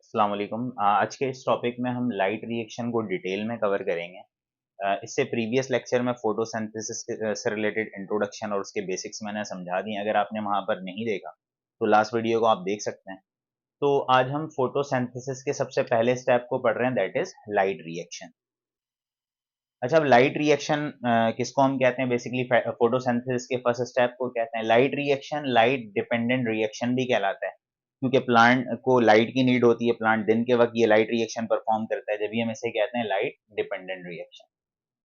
अस्सलाम वालेकुम। आज के इस टॉपिक में हम लाइट रिएक्शन को डिटेल में कवर करेंगे। इससे प्रीवियस लेक्चर में फोटोसिंथेसिस से रिलेटेड इंट्रोडक्शन और उसके बेसिक्स मैंने समझा दिए। अगर आपने वहां पर नहीं देखा तो लास्ट वीडियो को आप देख सकते हैं। तो आज हम फोटोसिंथेसिस के सबसे पहले स्टेप को पढ़ रहे हैं, दैट इज लाइट रिएक्शन। अच्छा, अब लाइट रिएक्शन किसको हम कहते हैं? बेसिकली फोटोसिंथेसिस के फर्स्ट स्टेप को कहते हैं light reaction. Light dependent reaction भी कहलाता है, क्योंकि प्लांट को लाइट की नीड होती है। प्लांट दिन के वक्त ये लाइट रिएक्शन परफॉर्म करता है, जब भी हम इसे कहते हैं लाइट डिपेंडेंट रिएक्शन।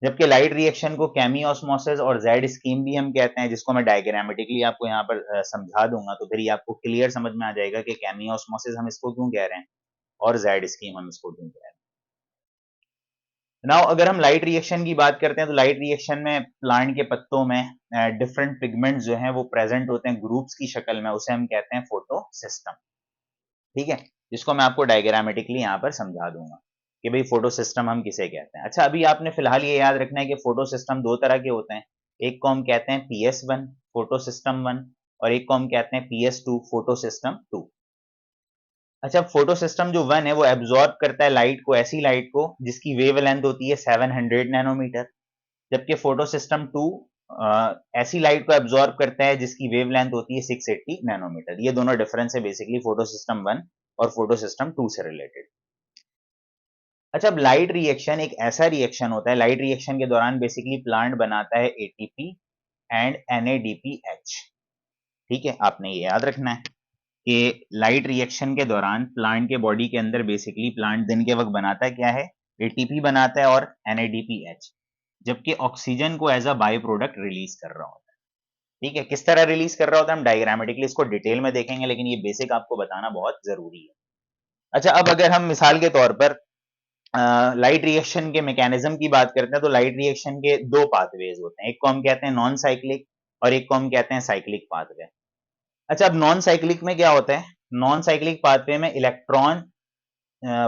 जबकि लाइट रिएक्शन को केमी ऑस्मोसिस और जेड स्कीम भी हम कहते हैं, जिसको मैं डायग्रामेटिकली आपको यहाँ पर समझा दूंगा, तो फिर ये आपको क्लियर समझ में आ जाएगा कि केमी ऑस्मोसिस हम इसको क्यों कह रहे हैं और जेड स्कीम हम इसको क्यों कह रहे हैं। नाउ अगर हम लाइट रिएक्शन की बात करते हैं तो लाइट रिएक्शन में प्लांट के पत्तों में डिफरेंट पिगमेंट्स जो हैं वो प्रेजेंट होते हैं ग्रुप्स की शक्ल में, उसे हम कहते हैं फोटो सिस्टम। ठीक है, जिसको मैं आपको डायग्रामेटिकली यहाँ पर समझा दूंगा कि भाई फोटो सिस्टम हम किसे कहते हैं। अच्छा, अभी आपने फिलहाल ये याद रखना है कि फोटो सिस्टम दो तरह के होते हैं। एक को हम कहते हैं PS1 फोटो सिस्टम 1, और एक को हम कहते हैं PS2 फोटो सिस्टम 2। अच्छा, फोटो सिस्टम जो 1 है वो एब्जॉर्ब करता है लाइट को, ऐसी लाइट को जिसकी वेवलेंथ होती है 700 नैनोमीटर। जबकि फोटो सिस्टम 2 ऐसी लाइट को एब्जॉर्ब करता है जिसकी वेवलेंथ होती है 680 नैनोमीटर। ये दोनों डिफरेंस है बेसिकली फोटो सिस्टम 1 और फोटो सिस्टम 2 से रिलेटेड। अच्छा, अब लाइट रिएक्शन एक ऐसा रिएक्शन होता है, लाइट रिएक्शन के दौरान बेसिकली प्लांट बनाता है ATP एंड NADPH। ठीक है, आपने ये याद रखना है कि लाइट रिएक्शन के दौरान प्लांट के बॉडी के अंदर बेसिकली प्लांट दिन के वक्त बनाता है क्या है? ATP बनाता है और NADPH, जबकि ऑक्सीजन को as a by product release कर रहा होता है। ठीक है, किस तरह रिलीज कर रहा होता है हम डायग्रामेटिकली इसको डिटेल में देखेंगे, लेकिन ये बेसिक आपको बताना बहुत जरूरी है। अच्छा, अब अगर हम मिसाल के तौर पर लाइट रिएक्शन के मैकेनिज्म की बात करते हैं तो लाइट रिएक्शन के दो पाथवेज होते हैं, एक को हम कहते हैं नॉन साइक्लिक और एक को हम कहते हैं साइक्लिक पाथवे। अच्छा, अब नॉन साइक्लिक में क्या होता है? नॉन साइक्लिक पाथवे में इलेक्ट्रॉन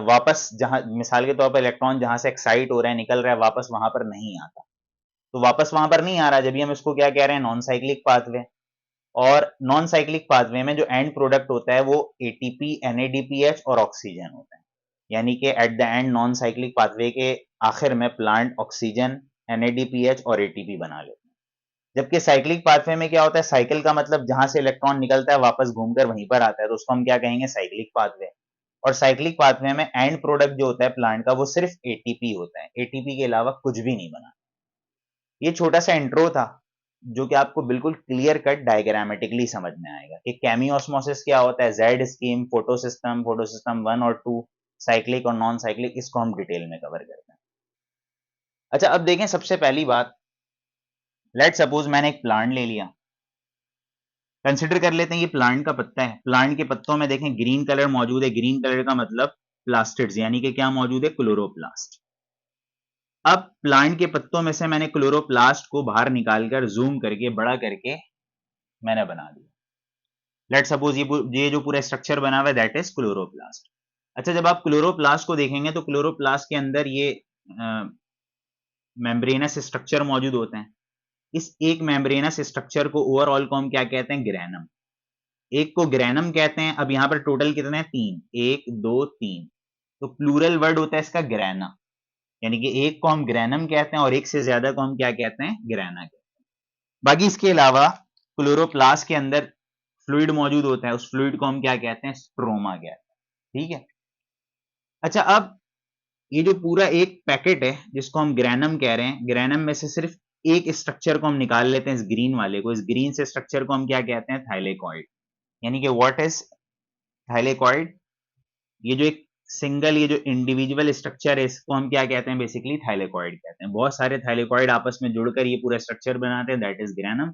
वापस, जहां मिसाल के तौर पर इलेक्ट्रॉन जहां से एक्साइट हो रहा है, निकल रहा है, वापस वहां पर नहीं आता। तो वापस वहां पर नहीं आ रहा, जब भी हम इसको क्या कह रहे हैं? Non cyclic pathway. और नॉन साइक्लिक पाथवे में जो एंड प्रोडक्ट होता है वो ATP NADPH और ऑक्सीजन होता है। यानी कि at the end non cyclic pathway के आखिर में प्लांट ऑक्सीजन, NADPH और ATP बना लेते हैं। जबकि साइक्लिक पाथवे में क्या होता है? साइकिल का मतलब जहां से इलेक्ट्रॉन निकलता है वापस घूमकर वहीं पर आता है, तो उसको हम क्या कहेंगे? Cyclic pathway. और साइक्लिक पाथवे में एंड प्रोडक्ट जो होता है प्लांट का वो सिर्फ ATP होता है, ATP के अलावा कुछ भी नहीं बना। ये छोटा सा इंट्रो था जो कि आपको बिल्कुल क्लियर कट डायग्रामेटिकली समझ में आएगा कि केमी ऑस्मोसिस क्या होता है, जेड स्कीम, फोटो सिस्टम 1 और 2, साइक्लिक और नॉन साइक्लिक, इसको हम डिटेल में कवर करते हैं। अच्छा, अब देखें सबसे पहली बात, लेट सपोज मैंने एक प्लांट ले लिया। कंसिडर कर लेते हैं ये प्लांट का पत्ता है। प्लांट के पत्तों में देखें ग्रीन कलर मौजूद है। ग्रीन कलर का मतलब प्लास्टिड्स, यानी कि क्या मौजूद है? क्लोरोप्लास्ट। अब प्लांट के पत्तों में से मैंने क्लोरोप्लास्ट को बाहर निकालकर जूम करके बड़ा करके मैंने बना दिया। लेट सपोज ये जो पूरा स्ट्रक्चर बना हुआ है दैट इज क्लोरोप्लास्ट। अच्छा, जब आप क्लोरोप्लास्ट को देखेंगे तो क्लोरोप्लास्ट के अंदर ये मेम्ब्रेनस स्ट्रक्चर मौजूद होते हैं। इस एक मेम्ब्रेनस स्ट्रक्चर को ओवरऑल को हम क्या कहते हैं? ग्रैनम। एक को ग्रैनम कहते हैं। अब यहां पर टोटल कितने हैं? 3, 1 2 3, तो प्लूरल वर्ड होता है इसका ग्रैना, यानी कि एक को हम ग्रैनम कहते हैं और एक से ज्यादा को हम क्या कहते हैं? ग्रैना कहते हैं। बाकी इसके अलावा क्लोरोप्लास्ट के अंदर फ्लूइड मौजूद होता है, उस फ्लूइड को हम क्या कहते हैं? स्ट्रोमा कहते हैं। ठीक है। अच्छा, अब ये जो पूरा एक पैकेट है जिसको हम ग्रैनम कह रहे हैं, ग्रैनम में से सिर्फ एक स्ट्रक्चर को हम निकाल लेते हैं, इस ग्रीन वाले को। इस ग्रीन से स्ट्रक्चर को हम क्या कहते हैं? थाइलेकॉइड। यानी कि व्हाट इज थाइलेकॉइड? ये जो एक सिंगल, ये जो इंडिविजुअल स्ट्रक्चर है, इसको हम क्या कहते हैं? बेसिकली थाइलेकॉइड कहते हैं। बहुत सारे थाइलेकॉइड आपस में जुड़कर ये पूरा स्ट्रक्चर बनाते हैं, दैट इज ग्रैनम।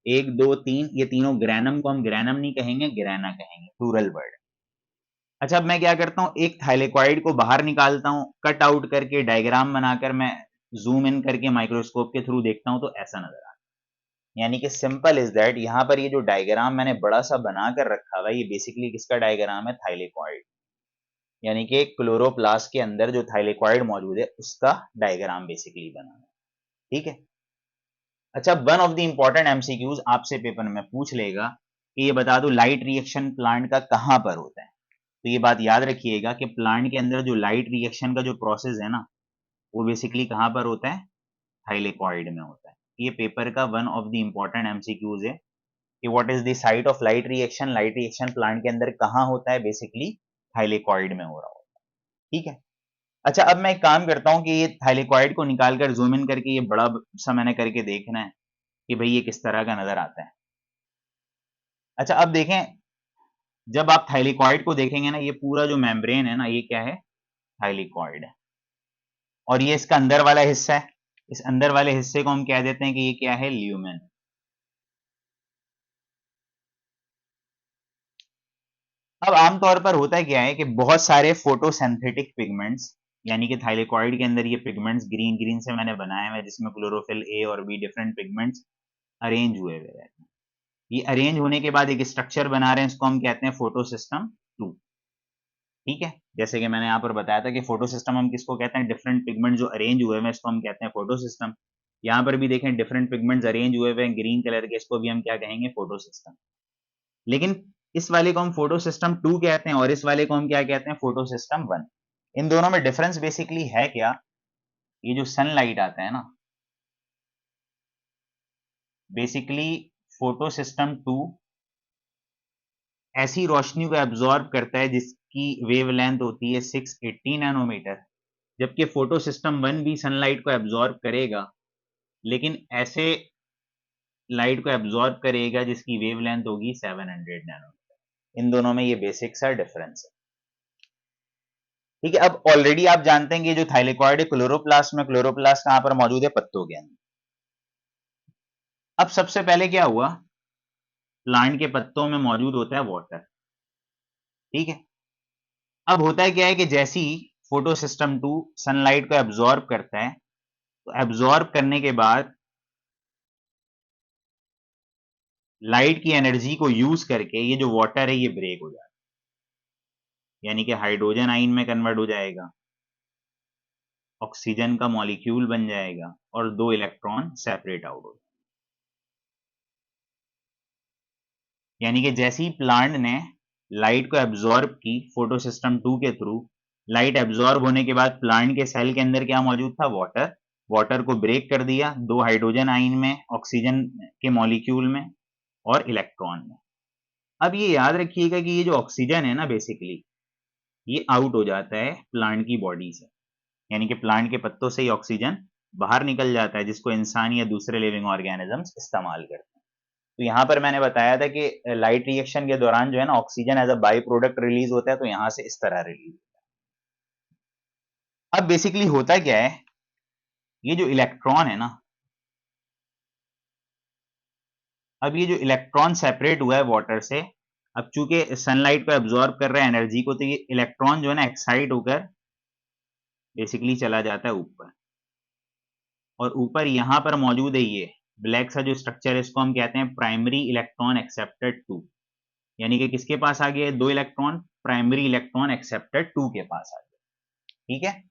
1 2 3, ये तीनों ग्रैनम को हम ग्रैनम नहीं कहेंगे, ग्रैना कहेंगे, प्लूरल वर्ड। अच्छा, अब मैं क्या करता हूँ? एक थाइलेकॉइड को बाहर निकालता हूँ, कट आउट करके डायग्राम बनाकर मैं जूम इन करके माइक्रोस्कोप के थ्रू देखता हूँ तो ऐसा नजर आता है। यानी कि सिंपल इज दैट, यहाँ पर ये जो डायग्राम मैंने बड़ा सा बनाकर रखा हुआ है, ये बेसिकली किसका डायग्राम है? थाइलेकॉइड। यानी कि क्लोरोप्लास्ट के अंदर जो थाइलेकॉइड मौजूद है उसका डायग्राम बेसिकली बना है। ठीक है। अच्छा, one of the important MCQs आपसे पेपर में पूछ लेगा कि ये बता दो लाइट रिएक्शन प्लांट का कहां पर होता है। तो ये बात याद रखिएगा कि प्लांट के अंदर जो लाइट रिएक्शन का जो प्रोसेस है ना, वो बेसिकली कहाँ पर होता है? थाइलेकॉइड में होता है। ये पेपर का one of the important MCQs है कि what is the site of light reaction plant के अंदर कहाँ होता है? बेसिकली थाइलेकॉइड में हो रहा होता है। ठीक है। अच्छा, अब मैं एक काम करता हूँ कि ये थाइलेकॉइड को निकाल कर जूम इन करके ये बड़ा सा मैंने करके देखना है कि भाई ये किस तरह का नजर आता है। अच्छा, अब देखें, जब आप थाइलेकॉइड को देखेंगे ना, ये पूरा जो मेम्ब्रेन है ना, ये क्या है? थाइलेकॉइड है। और ये इसका अंदर वाला हिस्सा है। इस अंदर वाले हिस्से को हम कह देते हैं कि ये क्या है? ल्यूमेन। अब आमतौर पर होता क्या है कि बहुत सारे फोटोसिंथेटिक पिगमेंट्स, यानी कि थाइलेकॉइड के अंदर ये पिगमेंट्स ग्रीन ग्रीन से मैंने बनाए हुए हैं, जिसमें क्लोरोफिल ए और बी डिफरेंट पिगमेंट्स अरेंज हुए हुए रहते हैं। ये अरेंज होने के बाद एक स्ट्रक्चर बना रहे हैं, इसको हम कहते हैं फोटोसिस्टम 2। ठीक है। जैसे कि मैंने यहाँ पर बताया था कि फोटोसिस्टम हम किसको कहते हैं? डिफरेंट पिगमेंट जो अरेंज हुए हैं इसको हम कहते हैं फोटोसिस्टम। यहाँ पर भी देखें, डिफरेंट पिगमेंट्स अरेंज हुए हुए हैं ग्रीन कलर के, इसको भी हम क्या कहेंगे? फोटोसिस्टम। लेकिन इस वाले को हम फोटो सिस्टम 2 कहते हैं और इस वाले को हम क्या कहते हैं? Photo system 1। इन दोनों में डिफरेंस बेसिकली है क्या? ये जो सनलाइट आता है ना, बेसिकली फोटो सिस्टम 2 ऐसी रोशनी को एब्जॉर्ब करता है जिसकी वेवलेंथ होती है 680 नैनोमीटर, जबकि फोटो सिस्टम 1 भी सनलाइट को एब्जॉर्ब करेगा, लेकिन ऐसे लाइट को एब्जॉर्ब करेगा जिसकी वेवलेंथ होगी 700 नैनोमीटर। इन दोनों में ये बेसिक सा डिफरेंस है। ठीक है। अब ऑलरेडी आप जानते हैं कि जो थाइलेकॉइड है क्लोरोप्लास्ट में, क्लोरोप्लास्ट कहां पर मौजूद है? पत्तों के अंदर। अब सबसे पहले क्या हुआ? प्लांट के पत्तों में मौजूद होता है वाटर। ठीक है। अब होता है क्या है कि जैसी फोटो सिस्टम 2 सनलाइट को एब्जॉर्ब करता है, तो एब्जॉर्ब करने के बाद लाइट की एनर्जी को यूज करके ये जो वाटर है ये ब्रेक हो जाता है, यानी कि हाइड्रोजन आयन में कन्वर्ट हो जाएगा, ऑक्सीजन का मॉलिक्यूल बन जाएगा और 2 इलेक्ट्रॉन सेपरेट आउट हो जाएगा। यानी कि जैसे ही प्लांट ने लाइट को एब्जॉर्ब की फोटो सिस्टम 2 के थ्रू, लाइट एब्जॉर्ब होने के बाद प्लांट के सेल के अंदर क्या मौजूद था? वाटर। वाटर को ब्रेक कर दिया 2 हाइड्रोजन आयन में, ऑक्सीजन के मॉलिक्यूल में और इलेक्ट्रॉन में। अब ये याद रखिएगा कि ये जो ऑक्सीजन है ना, बेसिकली ये आउट हो जाता है प्लांट की बॉडी से, यानी कि प्लांट के पत्तों से ही ऑक्सीजन बाहर निकल जाता है, जिसको इंसान या दूसरे लिविंग ऑर्गेनिजम्स इस्तेमाल करते हैं। तो यहाँ पर मैंने बताया था कि लाइट रिएक्शन के दौरान जो है ना, oxygen as a by product release होता है, तो यहाँ से इस तरह रिलीज। अब बेसिकली होता क्या है, ये जो इलेक्ट्रॉन है ना, अब ये जो इलेक्ट्रॉन सेपरेट हुआ है वाटर से, अब चूंकि सनलाइट को एब्जॉर्ब कर रहा है एनर्जी को, तो ये इलेक्ट्रॉन जो है ना एक्साइट होकर बेसिकली चला जाता है ऊपर, और ऊपर यहां पर मौजूद है ये ब्लैक सा जो स्ट्रक्चर है, इसको हम कहते हैं प्राइमरी इलेक्ट्रॉन एक्सेप्टेड 2। यानी कि किसके पास आ गया? 2 इलेक्ट्रॉन, प्राइमरी इलेक्ट्रॉन एक्सेप्टेड 2 के पास आ गया। ठीक है।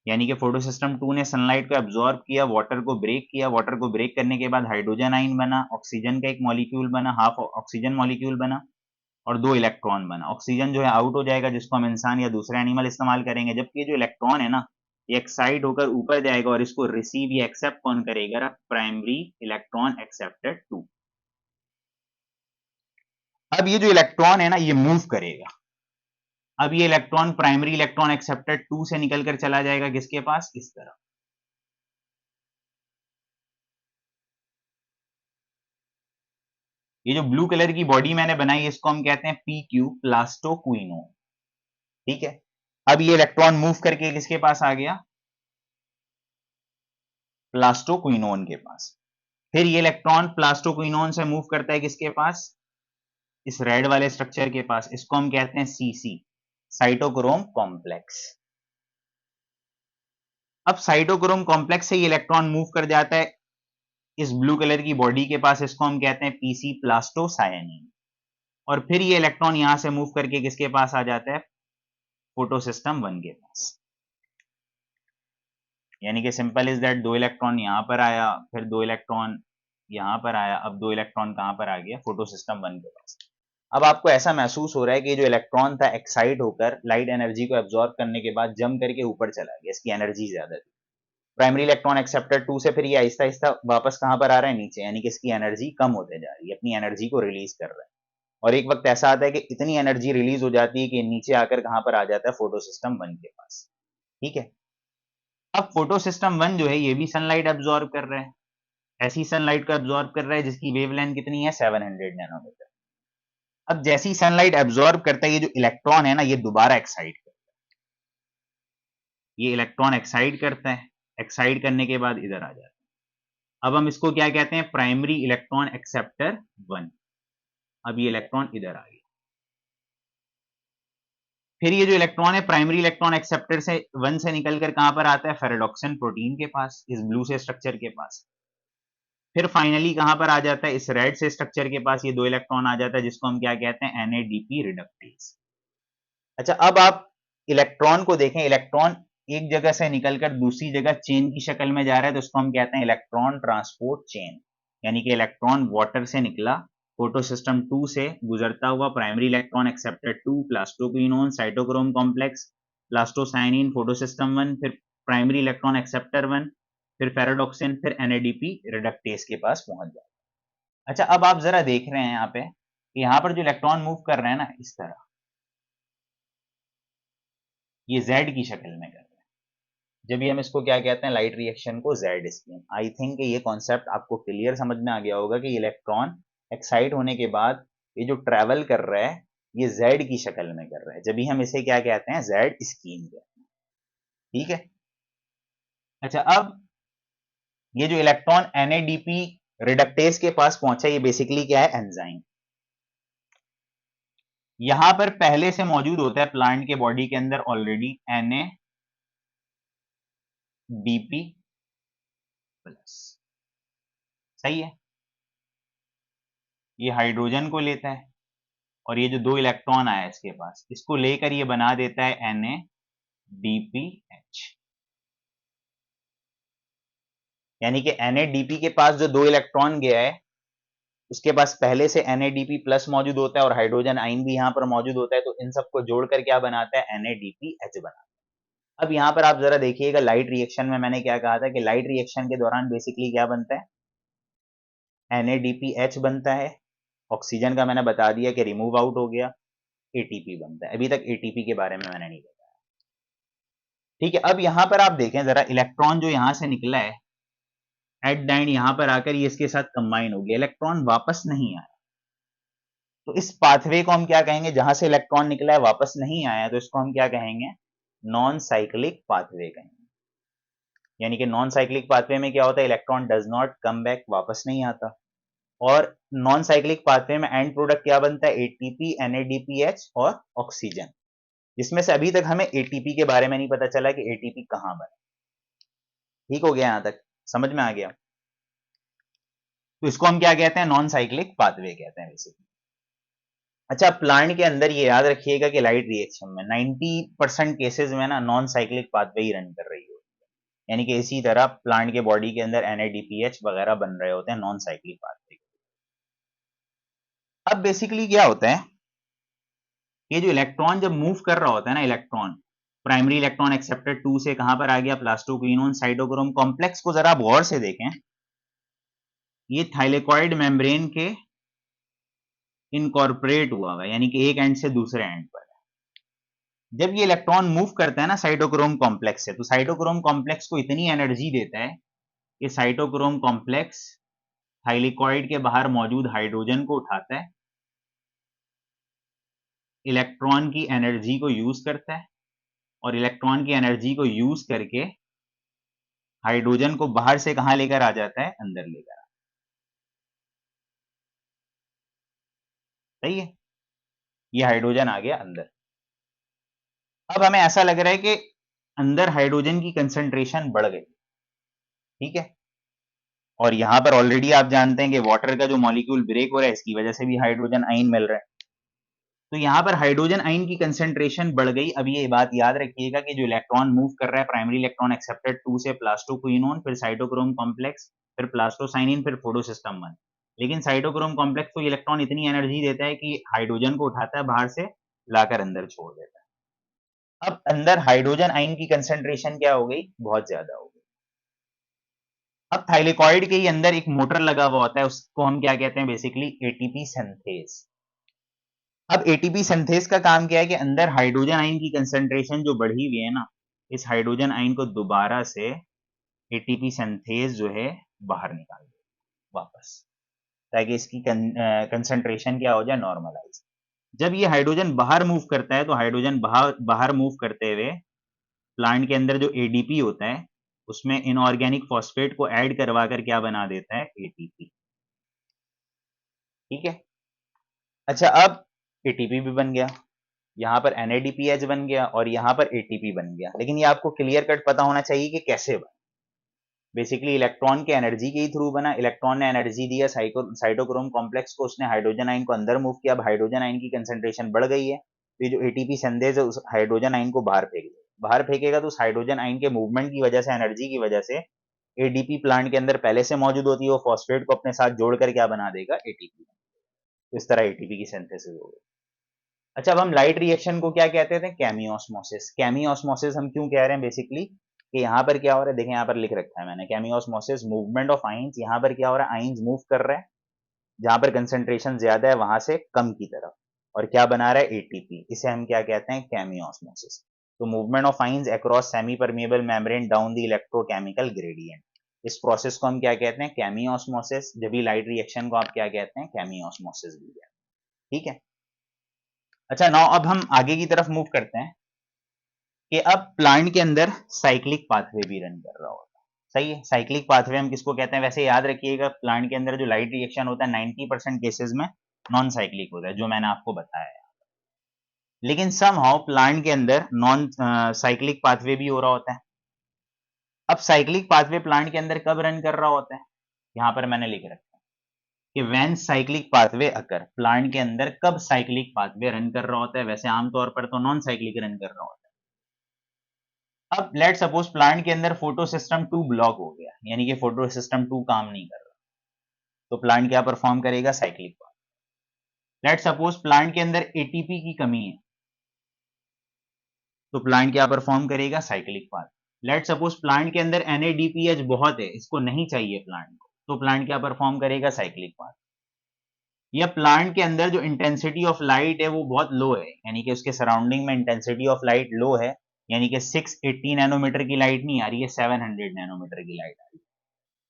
यानी कि फोटो सिस्टम 2 ने सनलाइट को एब्जॉर्ब किया, वाटर को ब्रेक किया, वाटर को ब्रेक करने के बाद हाइड्रोजन आयन बना, ऑक्सीजन का एक मॉलिक्यूल बना, हाफ ऑक्सीजन मॉलिक्यूल बना और 2 इलेक्ट्रॉन बना। ऑक्सीजन जो है आउट हो जाएगा, जिसको हम इंसान या दूसरे एनिमल इस्तेमाल करेंगे, जबकि ये जो इलेक्ट्रॉन है ना, ये एक्साइट होकर ऊपर जाएगा और इसको रिसीव या एक्सेप्ट कौन करेगा? Primary electron accepted 2। अब ये जो इलेक्ट्रॉन है ना, ये मूव करेगा। अब ये इलेक्ट्रॉन प्राइमरी इलेक्ट्रॉन एक्सेप्टेड 2 से निकलकर चला जाएगा किसके पास? इस तरह। ये जो ब्लू कलर की बॉडी मैंने बनाई, इसको हम कहते हैं PQ, प्लास्टोक्विनोन। ठीक है। अब ये इलेक्ट्रॉन मूव करके किसके पास आ गया? प्लास्टोक्विनोन के पास। फिर ये इलेक्ट्रॉन प्लास्टोक्विनोन से मूव करता है किसके पास? इस रेड वाले स्ट्रक्चर के पास, इसको हम कहते हैं CC, साइटोक्रोम कॉम्प्लेक्स। अब साइटोक्रोम कॉम्प्लेक्स से ये इलेक्ट्रॉन मूव कर जाता है इस ब्लू कलर की बॉडी के पास, इसको हम कहते हैं PC, प्लास्टोसायनिन। और फिर ये इलेक्ट्रॉन यहां से मूव करके किसके पास आ जाता है? फोटो सिस्टम 1 के पास। यानी कि सिंपल इज दैट 2 इलेक्ट्रॉन यहां पर आया, फिर 2 इलेक्ट्रॉन यहां पर आया, अब 2 इलेक्ट्रॉन कहां पर आ गया? फोटो सिस्टम 1 के पास। अब आपको ऐसा महसूस हो रहा है कि जो इलेक्ट्रॉन था एक्साइट होकर लाइट एनर्जी को एब्जॉर्ब करने के बाद जम करके ऊपर चला गया, इसकी एनर्जी ज्यादा थी। प्राइमरी इलेक्ट्रॉन एक्सेप्टर 2 से फिर ये आहिस्ता आहिस्ता वापस कहां पर आ रहा है, नीचे, यानी कि इसकी एनर्जी कम होते जा रही है, अपनी एनर्जी को रिलीज कर रहा है। और एक वक्त ऐसा आता है कि इतनी एनर्जी रिलीज हो जाती है कि नीचे आकर कहां पर आ जाता है, फोटो सिस्टम 1 के पास। ठीक है, अब फोटो सिस्टम 1 जो है ये भी सनलाइट एब्जॉर्ब कर रहा है, ऐसी सनलाइट को एब्जॉर्ब कर रहा है जिसकी वेवलेंथ कितनी है, 700 नैनोमीटर। अब जैसी सनलाइट एब्जॉर्ब करता है, ये जो इलेक्ट्रॉन है ना, ये दोबारा एक्साइट करता है, ये इलेक्ट्रॉन एक्साइट करता है, एक्साइट करने के बाद इधर आ जाता है। अब हम इसको क्या कहते हैं, प्राइमरी इलेक्ट्रॉन एक्सेप्टर 1। अब ये इलेक्ट्रॉन इधर आ गया। फिर ये जो इलेक्ट्रॉन है प्राइमरी इलेक्ट्रॉन एक्सेप्टर से 1 से निकलकर कहां पर आता है, फेरेडॉक्सिन प्रोटीन के पास, इस ब्लू से स्ट्रक्चर के पास। फिर फाइनली कहां पर आ जाता है, इस रेड से स्ट्रक्चर के पास, ये 2 इलेक्ट्रॉन आ जाता है जिसको हम क्या कहते हैं, NADP रिडक्टेज। अच्छा, अब आप इलेक्ट्रॉन को देखें, इलेक्ट्रॉन एक जगह से निकलकर दूसरी जगह चेन की शक्ल में जा रहा है, तो उसको हम कहते हैं इलेक्ट्रॉन ट्रांसपोर्ट चेन। यानी कि इलेक्ट्रॉन वाटर से निकला, फोटो सिस्टम 2 से गुजरता हुआ primary electron acceptor 2, plastoquinone, cytochrome complex, plastocyanin, photo system 1, फिर प्राइमरी इलेक्ट्रॉन एक्सेप्टर 1, फिर फेराडॉक्सिन, फिर NADP रिडक्टेज के पास पहुंच जाता है। अच्छा, अब आप जरा देख रहे हैं यहाँ पे, यहाँ पर जो इलेक्ट्रॉन मूव कर रहे हैं ना, इस तरह ये Z की शक्ल में कर रहे हैं। जब भी हम इसको क्या कहते हैं, लाइट रिएक्शन को Z स्क्रीन। आई थिंक ये कॉन्सेप्ट आपको क्लियर समझ में आ गया होगा कि इलेक्ट्रॉन एक्साइट होने के बाद ये जो ट्रेवल कर रहा है ये Z की शक्ल में कर रहा है, जब भी हम इसे क्या कहते हैं, Z स्क्रीन कहते हैं। ठीक है, अच्छा, अब ये जो इलेक्ट्रॉन NADP रिडक्टेज के पास पहुंचा, ये बेसिकली क्या है, एंजाइम। यहां पर पहले से मौजूद होता है प्लांट के बॉडी के अंदर ऑलरेडी NADP प्लस। सही है, ये हाइड्रोजन को लेता है और ये जो 2 इलेक्ट्रॉन आया इसके पास, इसको लेकर ये बना देता है NADPH। यानी कि NADP के पास जो 2 इलेक्ट्रॉन गया है उसके पास पहले से NADP प्लस मौजूद होता है और हाइड्रोजन आइन भी यहां पर मौजूद होता है, तो इन सबको जोड़कर क्या बनाता है, NADPH बनाता है। अब यहां पर आप जरा देखिएगा, लाइट रिएक्शन में मैंने क्या कहा था कि लाइट रिएक्शन के दौरान बेसिकली क्या बनता है, NADPH बनता है, ऑक्सीजन का मैंने बता दिया कि रिमूव आउट हो गया, ATP बनता है। अभी तक ATP के बारे में मैंने नहीं बताया। ठीक है, अब यहां पर आप देखें जरा, इलेक्ट्रॉन जो यहां से निकला है एट द एंड यहां पर आकर ये इसके साथ कंबाइन हो गया, इलेक्ट्रॉन वापस नहीं आया, तो इस पाथवे को हम क्या कहेंगे, जहां से इलेक्ट्रॉन निकला है वापस नहीं आया, तो इसको हम क्या कहेंगे, नॉन साइक्लिक पाथवे कहेंगे। यानी कि नॉन साइक्लिक पाथवे में क्या होता है, electron does not come back, वापस नहीं आता। और नॉन साइक्लिक पाथवे में एंड प्रोडक्ट क्या बनता है, ATP, NADPH और ऑक्सीजन, जिसमें से अभी तक हमें ATP के बारे में नहीं पता चला कि ATP कहां बने। ठीक हो गया, यहां तक समझ में आ गया। तो इसको हम क्या कहते हैं, नॉन साइक्लिक पाथवे कहते हैं बेसिकली। अच्छा, प्लांट के अंदर ये याद रखिएगा कि लाइट रिएक्शन में 90% केसेस में ना नॉन साइक्लिक पाथवे ही रन कर रही होती है, यानी कि इसी तरह प्लांट के बॉडी के अंदर NADPH वगैरह बन रहे होते हैं नॉन साइक्लिक पाथवे। अब बेसिकली क्या होता है, ये जो इलेक्ट्रॉन जब मूव कर रहा होता है ना, इलेक्ट्रॉन प्राइमरी इलेक्ट्रॉन एक्सेप्टर 2 से कहां पर आ गया, प्लास्टोक्विनोन साइटोक्रोम कॉम्प्लेक्स को जरा आप गौर से देखें, ये थाइलेकॉइड मेम्ब्रेन के इनकॉर्पोरेट हुआ हुआ, यानी कि एक एंड से दूसरे एंड पर। जब ये इलेक्ट्रॉन मूव करता है ना साइटोक्रोम कॉम्प्लेक्स से, तो साइटोक्रोम कॉम्प्लेक्स को इतनी एनर्जी देता है कि साइटोक्रोम कॉम्प्लेक्स थाइलेकॉइड के बाहर मौजूद हाइड्रोजन को उठाता है, इलेक्ट्रॉन की एनर्जी को यूज करता है और इलेक्ट्रॉन की एनर्जी को यूज करके हाइड्रोजन को बाहर से कहां लेकर आ जाता है, अंदर लेकर। सही है, ये हाइड्रोजन आ गया अंदर। अब हमें ऐसा लग रहा है कि अंदर हाइड्रोजन की कंसंट्रेशन बढ़ गई। ठीक है, और यहां पर ऑलरेडी आप जानते हैं कि वाटर का जो मॉलिक्यूल ब्रेक हो रहा है इसकी वजह से भी हाइड्रोजन आइन मिल रहा है, तो यहां पर हाइड्रोजन आइन की कंसंट्रेशन बढ़ गई। अब ये बात याद रखिएगा कि जो इलेक्ट्रॉन मूव कर रहा है प्राइमरी इलेक्ट्रॉन एक्सेप्टेड 2 से प्लास्टोक्विनोन, फिर साइटोक्रोम कॉम्प्लेक्स, फिर प्लास्टोसाइनिन, फिर फोटोसिस्टम 1, लेकिन साइटोक्रोम कॉम्प्लेक्स को इलेक्ट्रॉन इतनी एनर्जी देता है कि हाइड्रोजन को उठाता है बाहर से लाकर अंदर छोड़ देता है। अब अंदर हाइड्रोजन आयन की कंसेंट्रेशन क्या हो गई, बहुत ज्यादा हो गई। अब थाइलेकॉइड के ही अंदर एक मोटर लगा हुआ होता है, उसको हम क्या कहते हैं बेसिकली, एटीपी सिंथेज। अब एटीपी सिंथेज का काम क्या है कि अंदर हाइड्रोजन आयन की कंसेंट्रेशन जो बढ़ी हुई है ना, इस हाइड्रोजन आयन को दोबारा से एटीपी सिंथेज जो है बाहर निकाल दे वापस, ताकि इसकी कंसेंट्रेशन क्या हो जाए, नॉर्मलाइज। जब ये हाइड्रोजन बाहर मूव करता है तो हाइड्रोजन बाहर मूव करते हुए प्लांट के अंदर जो एडीपी होता है उसमें इनऑर्गेनिक फॉस्फेट को ऐड करवा कर क्या बना देता है, एटीपी। ठीक है। अच्छा, अब एटीपी भी बन गया, यहाँ पर NADPH बन गया और यहाँ पर ATP बन गया, लेकिन ये आपको क्लियर कट पता होना चाहिए कि कैसे बना। बेसिकली इलेक्ट्रॉन के एनर्जी के ही थ्रू बना। इलेक्ट्रॉन ने एनर्जी दिया साइटोक्रोम कॉम्प्लेक्स को, उसने हाइड्रोजन आयन को अंदर मूव किया। अब हाइड्रोजन आयन की कंसेंट्रेशन बढ़ गई है, तो ये जो एटीपी संदेश है उस हाइड्रोजन आयन को बाहर फेंक देगा। बाहर फेंकेगा तो उस हाइड्रोजन आयन के मूवमेंट की वजह से, एनर्जी की वजह से एडीपी प्लांट के अंदर पहले से मौजूद होती है, वो फॉस्फेट को अपने साथ जोड़कर क्या बना देगा, एटीपी। इस तरह एटीपी की सिंथेसिस हो गई। अच्छा, अब हम लाइट रिएक्शन को क्या कहते थे, केमियोस्मोसिस। केमियोस्मोसिस हम क्यों कह रहे हैं बेसिकली, कि यहाँ पर क्या हो रहा है, देखें यहाँ पर लिख रखा है मैंने, केमियोस्मोसिस मूवमेंट ऑफ आइंस। यहाँ पर क्या हो रहा है, आइंस मूव कर रहे हैं जहां पर कंसेंट्रेशन ज्यादा है वहां से कम की तरफ, और क्या बना रहा है, एटीपी। इसे हम क्या कहते हैं, केमियोस्मोसिस। तो movement of ions across semi permeable membrane down the electrochemical gradient, इस प्रोसेस को हम क्या कहते हैं, केमियोस्मोसिस। जब भी लाइट रिएक्शन को आप क्या कहते हैं, केमियोस्मोसिस भी कहते हैं। ठीक है। अच्छा, नाउ अब हम आगे की तरफ मूव करते हैं कि अब प्लांट के अंदर साइक्लिक पाथवे भी रन कर रहा होता है। सही है। साइक्लिक पाथवे हम किसको कहते हैं, वैसे याद रखिएगा, प्लांट के अंदर जो लाइट रिएक्शन होता है 90% केसेस में नॉन साइक्लिक होता है, जो मैंने आपको बताया है। लेकिन समहाउ प्लांट के अंदर नॉन साइक्लिक पाथवे भी हो रहा होता है। अब साइक्लिक पाथवे प्लांट के अंदर कब रन कर रहा होता है, यहां पर मैंने लिख रखा है कि when cyclic pathway occur, plant के अंदर कब साइक्लिक पाथवे रन कर रहा होता है। वैसे आमतौर पर तो नॉन साइक्लिक रन कर रहा होता है। अब लेट सपोज प्लांट के अंदर फोटो सिस्टम 2 ब्लॉक हो गया, यानी कि फोटो सिस्टम 2 काम नहीं कर रहा, तो प्लांट क्या परफॉर्म करेगा, cyclic path. Let suppose plant के अंदर एटीपी की कमी है, तो प्लांट क्या परफॉर्म करेगा, cyclic path. Let suppose plant के अंदर NADPH बहुत है, इसको नहीं चाहिए प्लांट को, तो प्लांट क्या परफॉर्म करेगा, साइक्लिक पाथ। या प्लांट के अंदर जो इंटेंसिटी ऑफ लाइट है वो बहुत लो है, यानी कि उसके सराउंडिंग में इंटेंसिटी ऑफ लाइट लो है, यानी कि 680 नैनोमीटर की लाइट नहीं आ रही है, 700 नैनोमीटर की लाइट आ रही है,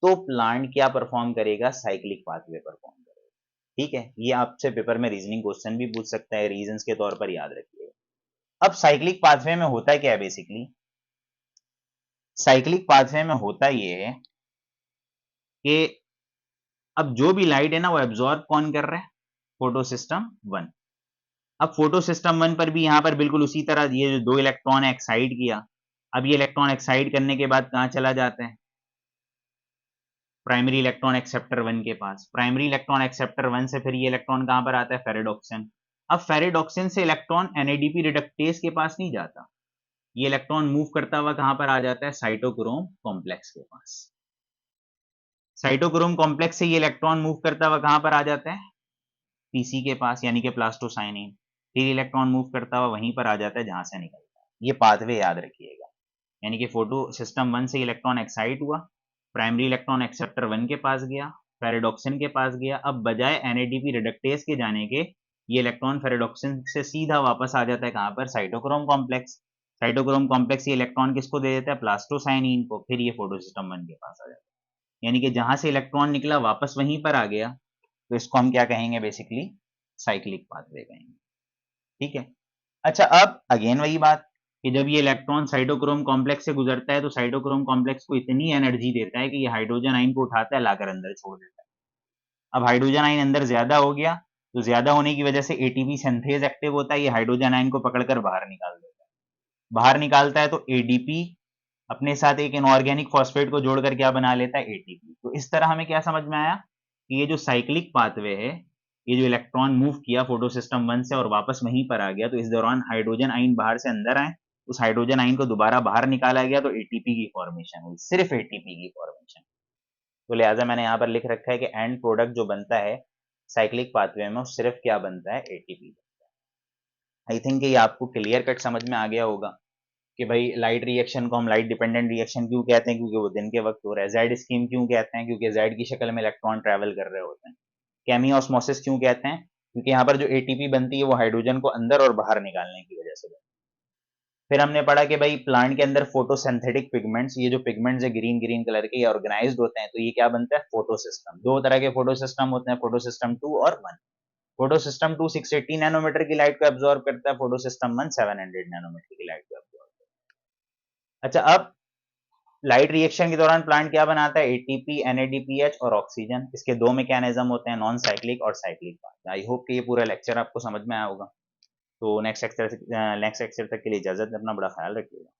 तो प्लांट क्या परफॉर्म करेगा, साइक्लिक पाथवे परफॉर्म करेगा। ठीक है। ये आपसे पेपर में रीजनिंग क्वेश्चन भी पूछ सकता है, रीजंस के तौर पर याद रखिएगा। अब साइक्लिक पाथवे में होता क्या है बेसिकली, साइक्लिक पाथवे में होता ये है कि अब जो भी लाइट है ना वो एब्जॉर्ब कौन कर रहा है, फोटो सिस्टम 1। अब फोटो सिस्टम 1 पर भी यहां पर बिल्कुल उसी तरह ये जो 2 इलेक्ट्रॉन है एक्साइड किया। अब ये इलेक्ट्रॉन एक्साइड करने के बाद कहां चला जाता है, प्राइमरी इलेक्ट्रॉन एक्सेप्टर 1 के पास। प्राइमरी इलेक्ट्रॉन एक्सेप्टर 1 से फिर ये इलेक्ट्रॉन कहां पर आता है, फेरेडॉक्सिन। अब फेरेडॉक्सिन से इलेक्ट्रॉन NADP रिडक्टेज के पास नहीं जाता, ये इलेक्ट्रॉन मूव करता हुआ कहां पर आ जाता है, साइटोक्रोम कॉम्प्लेक्स के पास। साइटोक्रोम कॉम्प्लेक्स से ये इलेक्ट्रॉन मूव करता हुआ कहां पर आ जाता है, PC के पास, यानी कि प्लास्टोसाइनिन। फिर इलेक्ट्रॉन मूव करता हुआ वहीं पर आ जाता है जहां से निकलता है। ये पाथवे याद रखिएगा, यानी कि फोटो सिस्टम 1 से इलेक्ट्रॉन एक्साइट हुआ, प्राइमरी इलेक्ट्रॉन एक्सेप्टर 1 के पास गया, फेरेडॉक्सिन के पास गया। अब बजाय NADP रिडक्टेज के जाने के, ये इलेक्ट्रॉन फेरेडॉक्सिन से सीधा वापस आ जाता है कहां पर, साइटोक्रोम कॉम्प्लेक्स। साइटोक्रोम कॉम्प्लेक्स ये इलेक्ट्रॉन किसको दे देता है, प्लास्टोसाइनिन को। फिर ये फोटो सिस्टम 1 के पास आ जाता है, यानी कि जहां से इलेक्ट्रॉन निकला वापस वहीं पर आ गया, तो इसको हम क्या कहेंगे बेसिकली, साइक्लिक पाथवे कहेंगे। ठीक है। अच्छा, अब अगेन वही बात कि जब ये इलेक्ट्रॉन साइटोक्रोम कॉम्प्लेक्स से गुजरता है तो साइटोक्रोम कॉम्प्लेक्स को इतनी एनर्जी देता है कि ये हाइड्रोजन आयन को उठाता है, लाकर अंदर छोड़ देता है। अब हाइड्रोजन आयन अंदर ज्यादा हो गया, तो ज्यादा होने की वजह से एटीपी सिंथेज एक्टिव होता है, ये हाइड्रोजन आयन को पकड़कर बाहर निकाल देता है। बाहर निकालता है तो एडीपी अपने साथ एक इनऑर्गेनिक फॉस्फेट को जोड़कर क्या बना लेता है, एटीपी। तो इस तरह हमें क्या समझ में आया कि ये जो साइक्लिक पाथवे है, ये जो इलेक्ट्रॉन मूव किया फोटो सिस्टम 1 से और वापस वहीं पर आ गया, तो इस दौरान हाइड्रोजन आयन बाहर से अंदर आए, उस हाइड्रोजन आयन को दोबारा बाहर निकाला गया, तो एटीपी की फॉर्मेशन हुई, सिर्फ एटीपी की फॉर्मेशन। तो लिहाजा मैंने यहाँ पर लिख रखा है कि एंड प्रोडक्ट जो बनता है साइक्लिक पाथवे में, सिर्फ क्या बनता है, एटीपी। आई थिंक ये आपको क्लियर कट समझ में आ गया होगा कि भाई लाइट रिएक्शन को हम लाइट डिपेंडेंट रिएक्शन क्यों कहते हैं, क्योंकि वो दिन के वक्त हो रहा है। जेड स्कीम क्यों कहते हैं, क्योंकि जेड की शक्ल में इलेक्ट्रॉन ट्रैवल कर रहे होते हैं। केमियोस्मोसिस क्यों कहते हैं, क्योंकि यहाँ पर जो एटीपी बनती है वो हाइड्रोजन को अंदर और बाहर निकालने की वजह से बनती है। फिर हमने पढ़ा कि भाई प्लांट के अंदर फोटोसिंथेटिक पिगमेंट्स, ये जो पिगमेंट्स है ग्रीन ग्रीन कलर के, ये ऑर्गेनाइज्ड होते हैं, तो ये क्या बनता है, फोटोसिस्टम। दो तरह के फोटोसिस्टम होते हैं, फोटोसिस्टम 2 और 1। फोटोसिस्टम 2 680 नैनोमीटर की लाइट को एब्जॉर्ब करता है, फोटोसिस्टम 1 700 नैनोमीटर की लाइट को एब्जॉर्ब करता है। अच्छा, अब लाइट रिएक्शन के दौरान प्लांट क्या बनाता है, एटीपी, एनएडीपीएच और ऑक्सीजन। इसके दो मैकेनिज्म होते हैं, नॉन साइक्लिक और साइक्लिक पाथ। आई होप कि ये पूरा लेक्चर आपको समझ में आया होगा। तो नेक्स्ट लेक्चर तक के लिए इजाजत, अपना बड़ा ख्याल रखिएगा।